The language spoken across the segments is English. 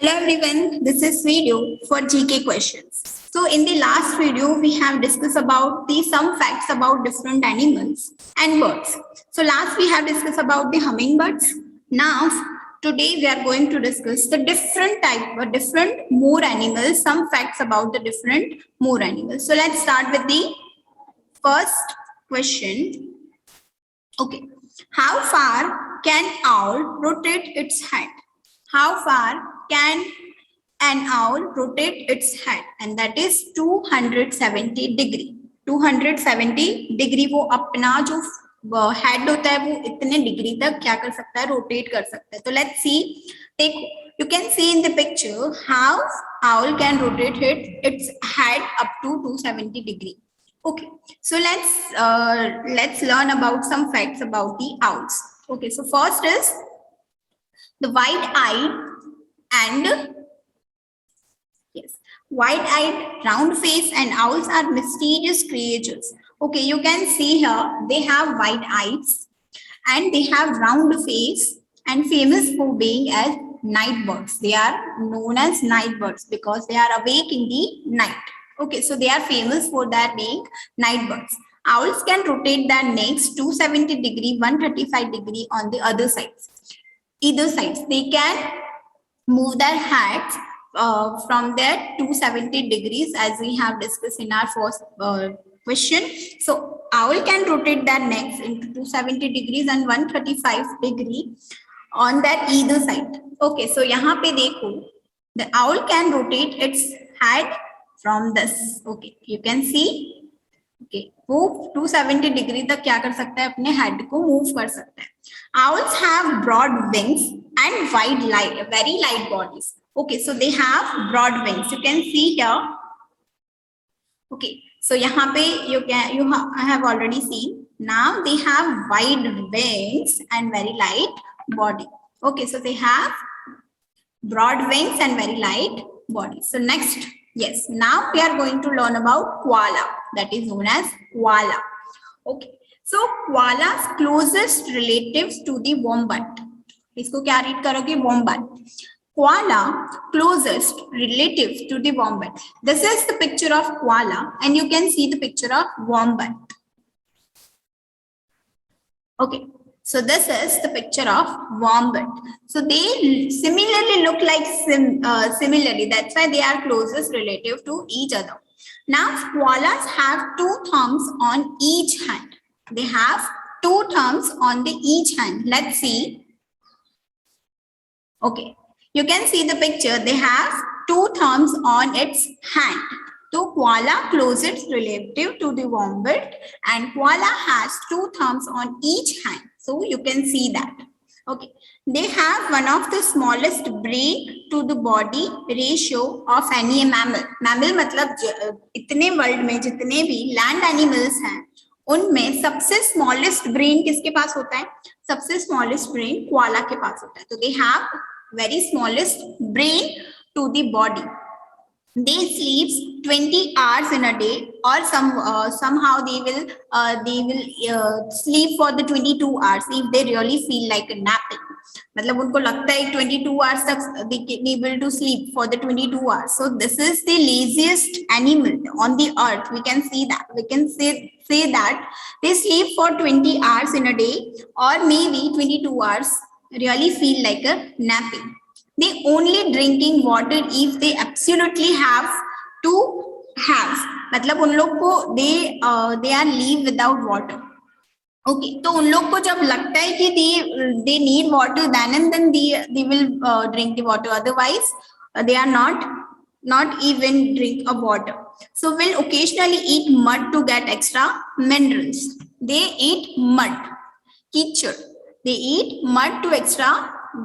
Hello everyone, this is video for GK questions. So in the last video, we have discussed about the some facts about different animals and birds. So last we have discussed about the hummingbirds. Now today we are going to discuss the different more animals, some facts about the different more animals. So let's start with the first question. Okay, how far can owl rotate its head? How far can an owl rotate its head? And that is 270 degree. 270 degree वो अपना जो head होता है वो इतने degree तक क्या कर सकता है, rotate कर सकता है. So let's see. You can see in the picture how owl can rotate its head up to 270 degree. Okay, so let's learn about some facts about the owls. Okay, so first is the wide-eyed and wide-eyed, round face and owls are mysterious creatures. Okay, you can see here they have wide eyes and they have round face and famous for being as night birds. They are known as night birds because they are awake in the night. Okay, so they are famous for that being night birds. Owls can rotate their necks 270 degree, 135 degree on the other sides. Either sides, they can move their heads from their 270 degrees as we have discussed in our first question. So owl can rotate their necks into 270 degrees and 135 degree on that either side. Okay, so यहाँ पे देखो, the owl can rotate its head from this. Okay, you can see. Okay, वो 270 degree तक क्या कर सकता है, अपने हेड को मूव कर सकता है. Owls have broad wings and very light bodies. Okay, so they have broad wings. You can see here. Okay, so यहाँ पे I have already seen. Now they have wide wings and very light body. Okay, so they have broad wings and very light body. So next. Yes, now we are going to learn about koala, that is known as koala. Okay, so koala's closest relatives to the wombat. इसको क्या read करोगे? Wombat. Koala closest relative to the wombat. This is the picture of koala and you can see the picture of wombat. Okay. So this is the picture of wombat. So they similarly look like similarly. That's why they are closest relative to each other. Now koalas have two thumbs on each hand. They have two thumbs on the each hand. Let's see. Okay, you can see the picture. They have two thumbs on its hand. So koala closest relative to the wombat and koala has two thumbs on each hand. So you can see that. Okay, they have one of the smallest brain to the body ratio of any mammal. Mammal मतलब इतने world में जितने भी land animals हैं उनमें सबसे smallest brain किसके पास होता है? सबसे स्मॉलेस्ट ब्रेन कोआला के पास होता है. तो they have very smallest brain to the body. They sleep 20 hours in a day, or somehow they will sleep for the 22 hours if they really feel like napping. मतलब उनको लगता है 22 hours तक they can able to sleep for the 22 hours. So this is the laziest animal on the earth. We can see that. We can say that they sleep for 20 hours in a day, or maybe 22 hours. Really feel like a napping. They only drinking water if they absolutely have to have. मतलब उन लोग को they are live without water. Okay, तो उन लोग को जब लगता है कि they need water, then and then they will drink the water. Otherwise, they are not even drink of water. So will occasionally eat mud to get extra minerals. They eat mud, kitchur. They eat mud to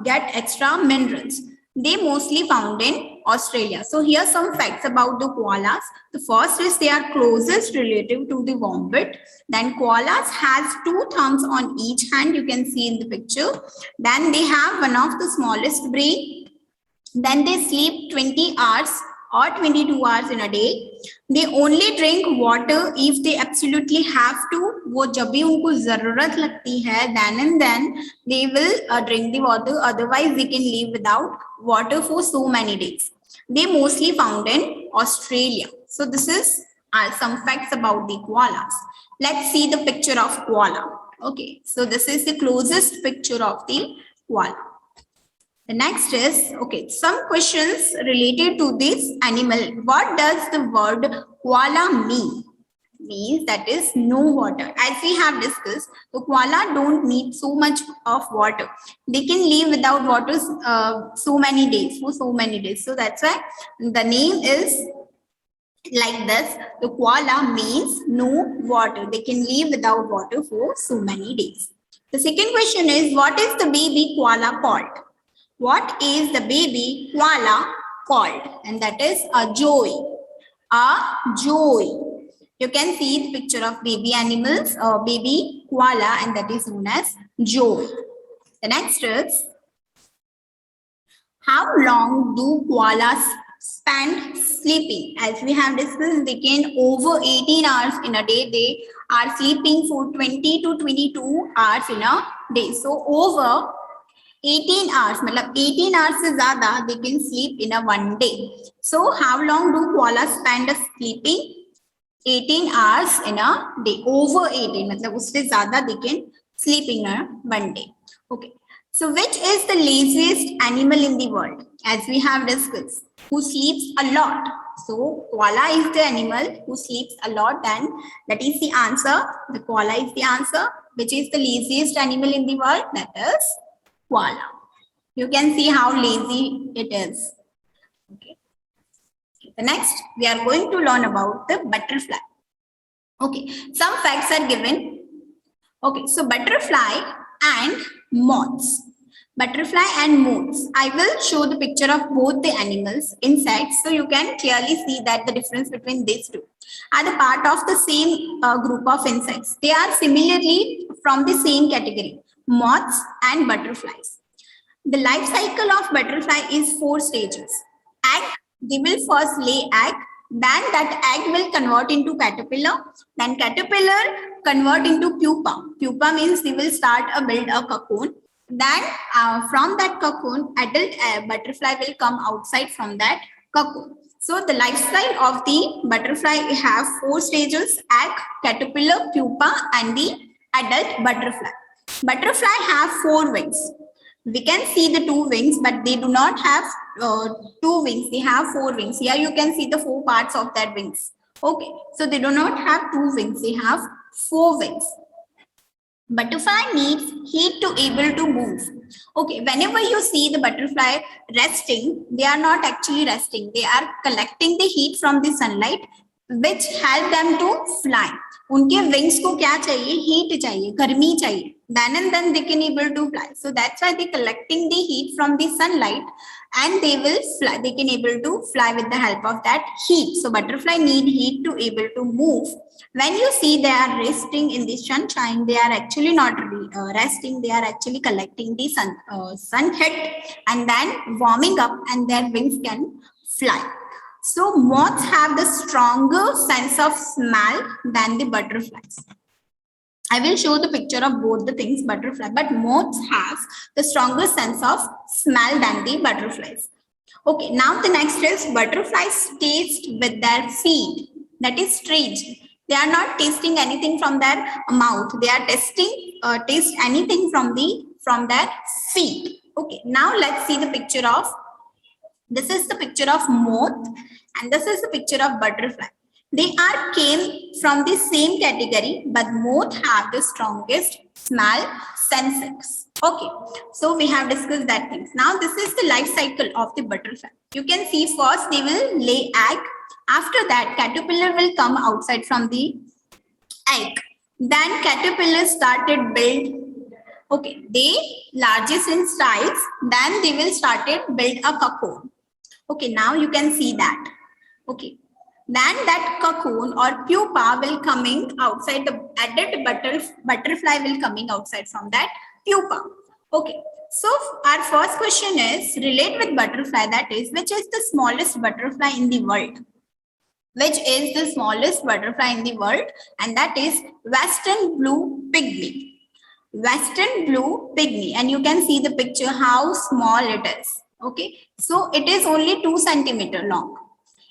get extra minerals. They mostly found in Australia. So here are some facts about the koalas. The first is they are closest relative to the wombat. Then koalas has two thumbs on each hand. You can see in the picture. Then they have one of the smallest brain. Then they sleep 20 hours or 22 hours in a day. They only drink water if they absolutely have to. वो जब भी उनको जरूरत लगती है, then and then they will drink the water. Otherwise, they can live without water for so many days. They mostly found in Australia. So this is some facts about the koalas. Let's see the picture of koala. Okay, so this is the closest picture of the koala. The next is, okay, some questions related to this animal. What does the word koala mean? Means that is no water. As we have discussed, the koala don't need so much of water. They can live without water so many days, for so many days. So that's why the name is like this. The koala means no water. They can live without water for so many days. The second question is, what is the baby koala called? What is the baby koala called? And that is a joey. A joey. You can see the picture of baby animals, baby koala, and that is known as joey. The next is, how long do koalas spend sleeping? As we have discussed, they can over 18 hours in a day. They are sleeping for 20 to 22 hours in a day. So over 18 hours, मतलब 18 hours से ज़्यादा they can sleep in a one day. So how long do koalas spend sleeping? 18 hours in a day. Over 18, मतलब उससे ज़्यादा they can sleep in a one day. Okay. So which is the laziest animal in the world? As we have discussed, who sleeps a lot. So koala is the animal who sleeps a lot, and that is the answer. The koala is the answer. Which is the laziest animal in the world? That is koala. You can see how lazy it is. Okay. The next, we are going to learn about the butterfly. Okay, some facts are given. Okay, so butterfly and moths. Butterfly and moths. I will show the picture of both the animals, insects, so you can clearly see that the difference between these two are the part of the same group of insects. They are similarly from the same category. Moths and butterflies. The life cycle of butterfly is 4 stages. Egg, they will first lay egg, then that egg will convert into caterpillar, then caterpillar convert into pupa. Pupa means they will start build a cocoon. Then from that cocoon, adult butterfly will come outside from that cocoon. So the lifestyle of the butterfly have 4 stages: egg, caterpillar, pupa, and the adult butterfly. Butterfly have 4 wings. We can see the 2 wings, but they do not have 2 wings. They have 4 wings. Here you can see the 4 parts of that wings. Okay, so they do not have 2 wings. They have 4 wings. Butterfly needs heat to able to move. Okay, whenever you see the butterfly resting, they are not actually resting. They are collecting the heat from the sunlight, which help them to fly. उनके wings को क्या चाहिए? Heat चाहिए, गर्मी चाहिए. Then and then they can able to fly. So that's why they collecting the heat from the sunlight, and they will fly. They can able to fly with the help of that heat. So butterfly need heat to able to move. When you see they are resting in the sunshine, they are actually not resting. They are actually collecting the sun heat and then warming up, and their wings can fly. So moths have the stronger sense of smell than the butterflies. I will show the picture of both the things, butterfly, but moths have the stronger sense of smell than the butterflies. Okay, now the next is butterflies taste with their feet. That is strange. They are not tasting anything from their mouth. They are taste anything from their feet. Okay, now let's see the picture of. This is the picture of moth, and this is the picture of butterfly. They are came from the same category, but moth have the strongest smell senses. Okay, so we have discussed that things. Now this is the life cycle of the butterfly. You can see first they will lay egg. After that, caterpillar will come outside from the egg. Then caterpillar started build. Okay, they largest in size. Then they will started build a cocoon. Okay, now you can see that. Okay, then that cocoon or pupa will coming outside. The adult butterfly will coming outside from that pupa. Okay, So our first question is relate with butterfly, that is, which is the smallest butterfly in the world? Which is the smallest butterfly in the world? And that is western blue pygmy. Western blue pygmy, and you can see the picture how small it is. Okay, so it is only 2 centimeter long.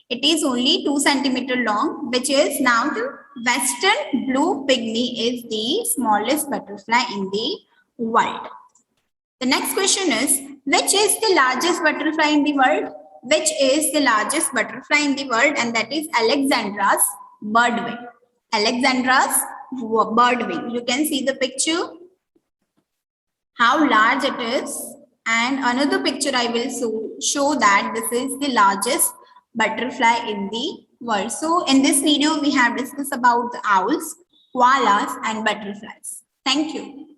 It is only 2 centimeter long, which is now the western blue pygmy is the smallest butterfly in the world. The next question is, which is the largest butterfly in the world? Which is the largest butterfly in the world? And that is Alexandra's birdwing. Alexandra's birdwing. You can see the picture, how large it is. And another picture I will show that this is the largest butterfly in the world. So in this video, we have discussed about the owls, koalas, and butterflies. Thank you.